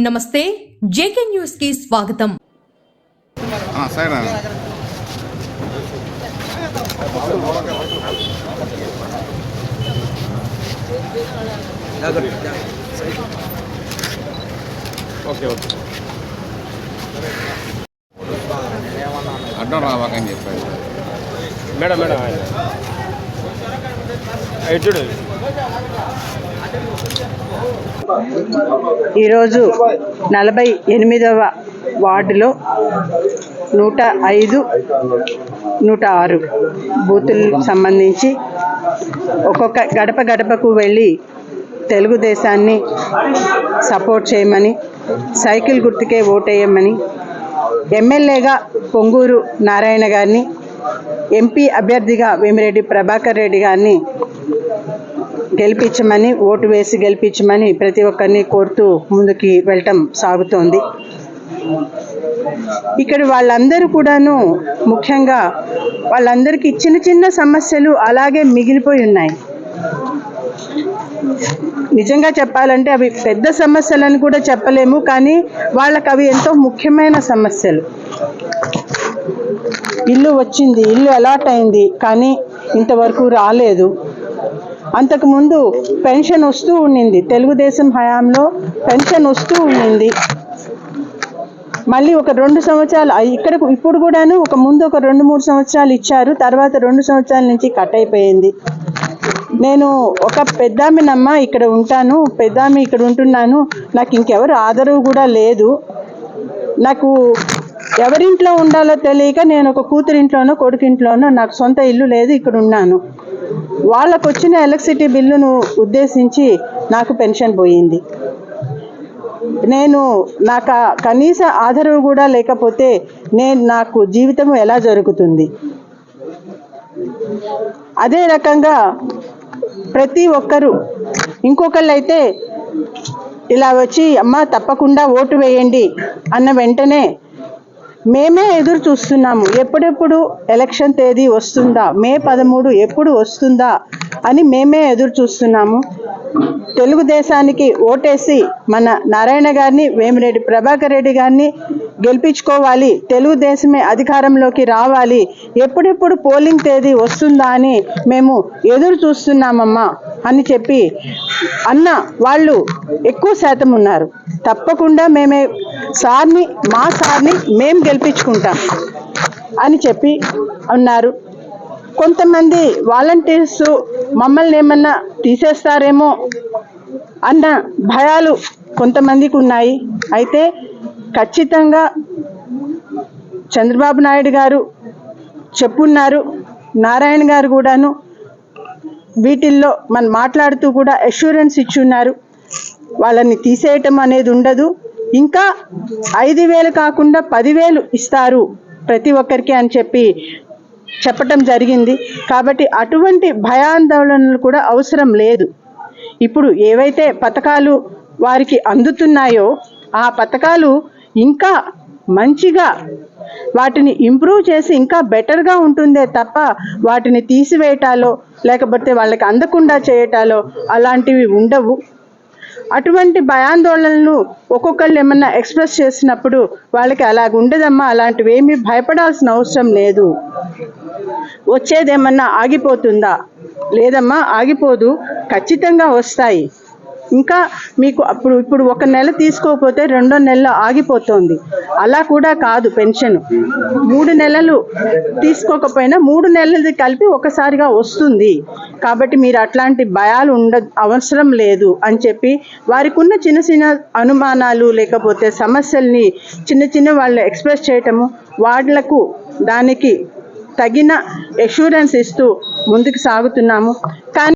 నమస్తే JK news కి స్వాగతం. అడ్డం రావాకని చెప్పారు మేడం చూడు. ఈరోజు 48వ వార్డులో 105, 106 బూతులకు సంబంధించి ఒక్కొక్క గడప గడపకు వెళ్ళి తెలుగుదేశాన్ని సపోర్ట్ చేయమని, సైకిల్ గుర్తుకే ఓటేయమని, ఎమ్మెల్యేగా పొంగూరు నారాయణ గారిని, ఎంపీ అభ్యర్థిగా వేమిరెడ్డి ప్రభాకర్ రెడ్డి గారిని గెలిపించమని, ఓటు వేసి గెలిపించమని ప్రతి ఒక్కరిని కోరుతూ ముందుకి వెళ్ళటం సాగుతోంది. ఇక్కడ వాళ్ళందరూ కూడాను ముఖ్యంగా వాళ్ళందరికీ చిన్న చిన్న సమస్యలు అలాగే మిగిలిపోయి ఉన్నాయి. నిజంగా చెప్పాలంటే అవి పెద్ద సమస్యలని కూడా చెప్పలేము, కానీ వాళ్ళకి అవి ఎంతో ముఖ్యమైన సమస్యలు. ఇల్లు వచ్చింది, ఇల్లు అలాట్ అయింది, కానీ ఇంతవరకు రాలేదు. అంతకుముందు పెన్షన్ వస్తూ ఉండింది, తెలుగుదేశం హయాంలో పెన్షన్ వస్తూ ఉండింది. మళ్ళీ ఒక 2 సంవత్సరాలు ఇక్కడ ఇప్పుడు కూడాను ముందు ఒక 2-3 సంవత్సరాలు ఇచ్చారు, తర్వాత 2 సంవత్సరాల నుంచి కట్ అయిపోయింది. నేను ఒక పెద్దామినమ్మ ఇక్కడ ఉంటాను, పెద్దామి ఇక్కడ ఉంటున్నాను, నాకు ఇంకెవరు ఆదరవు కూడా లేదు. నాకు ఎవరింట్లో ఉండాలో తెలియక నేను ఒక కూతురింట్లోనో కొడుకింట్లోనో, నాకు సొంత ఇల్లు లేదు, ఇక్కడ ఉన్నాను. వాళ్ళకు వచ్చిన ఎలక్ట్రిసిటీ బిల్లును ఉద్దేశించి నాకు పెన్షన్ పోయింది. నాకు కనీస ఆధారం కూడా లేకపోతే నాకు జీవితం ఎలా జరుగుతుంది? అదే రకంగా ప్రతి ఒక్కరు, ఇంకొకళ్ళు అయితే ఇలా వచ్చి అమ్మ తప్పకుండా ఓటు వేయండి అన్న వెంటనే మేమే ఎదురు చూస్తున్నాము, ఎప్పుడెప్పుడు ఎలక్షన్ తేదీ వస్తుందా, మే 13 ఎప్పుడు వస్తుందా అని మేమే ఎదురు చూస్తున్నాము. తెలుగుదేశానికి ఓటేసి మన నారాయణ గారిని, వేమిరెడ్డి ప్రభాకర్ రెడ్డి గారిని గెలిపించుకోవాలి, తెలుగుదేశమే అధికారంలోకి రావాలి, ఎప్పుడెప్పుడు పోలింగ్ తేదీ వస్తుందా అని మేము ఎదురు చూస్తున్నామమ్మా అని చెప్పి అన్న వాళ్ళు ఎక్కువ శాతం ఉన్నారు. తప్పకుండా మేమే మా సార్ని మేము గెలిపించుకుంటాం అని చెప్పి అన్నారు. కొంతమంది వాలంటీర్స్ మమ్మల్ని ఏమన్నా తీసేస్తారేమో అన్న భయాలు కొంతమందికి ఉన్నాయి. అయితే ఖచ్చితంగా చంద్రబాబు నాయుడు గారు చెప్పున్నారు, నారాయణ గారు కూడాను వీటిల్లో మనం మాట్లాడుతూ కూడా అష్యూరెన్స్ ఇచ్చున్నారు, వాళ్ళని తీసేయటం అనేది ఉండదు, ఇంకా 5,000 కాకుండా 10,000 ఇస్తారు ప్రతి ఒక్కరికి అని చెప్పటం జరిగింది. కాబట్టి అటువంటి భయాందోళనలు కూడా అవసరం లేదు. ఇప్పుడు ఏవైతే పథకాలు వారికి అందుతున్నాయో ఆ పథకాలు ఇంకా మంచిగా వాటిని ఇంప్రూవ్ చేసి ఇంకా బెటర్గా ఉంటుందే తప్ప వాటిని తీసివేయటాలో లేకపోతే వాళ్ళకి అందకుండా చేయటాలో అలాంటివి ఉండవు. అటువంటి భయాందోళనలు ఒక్కొక్కళ్ళు ఏమన్నా ఎక్స్ప్రెస్ చేసినప్పుడు వాళ్ళకి అలాగ ఉండదమ్మా, అలాంటివి ఏమీ భయపడాల్సిన అవసరం లేదు. వచ్చేదేమన్నా ఆగిపోతుందా? లేదమ్మా, ఆగిపోదు, ఖచ్చితంగా వస్తాయి. ఇంకా మీకు ఇప్పుడు 1 నెల తీసుకోకపోతే 2వ నెలలో ఆగిపోతుంది. అలా కూడా కాదు, పెన్షన్ 3 నెలలు తీసుకోకపోయినా 3 నెలలది కలిపి ఒకసారిగా వస్తుంది. కాబట్టి మీరు అట్లాంటి భయాలు అవసరం లేదు అని చెప్పి వారికి ఉన్న చిన్న చిన్న అనుమానాలు లేకపోతే సమస్యల్ని చిన్న వాళ్ళు ఎక్స్ప్రెస్ చేయటము, వాళ్లకు దానికి తగిన అష్యూరెన్స్ ఇస్తూ ముందుకు సాగుతున్నాము.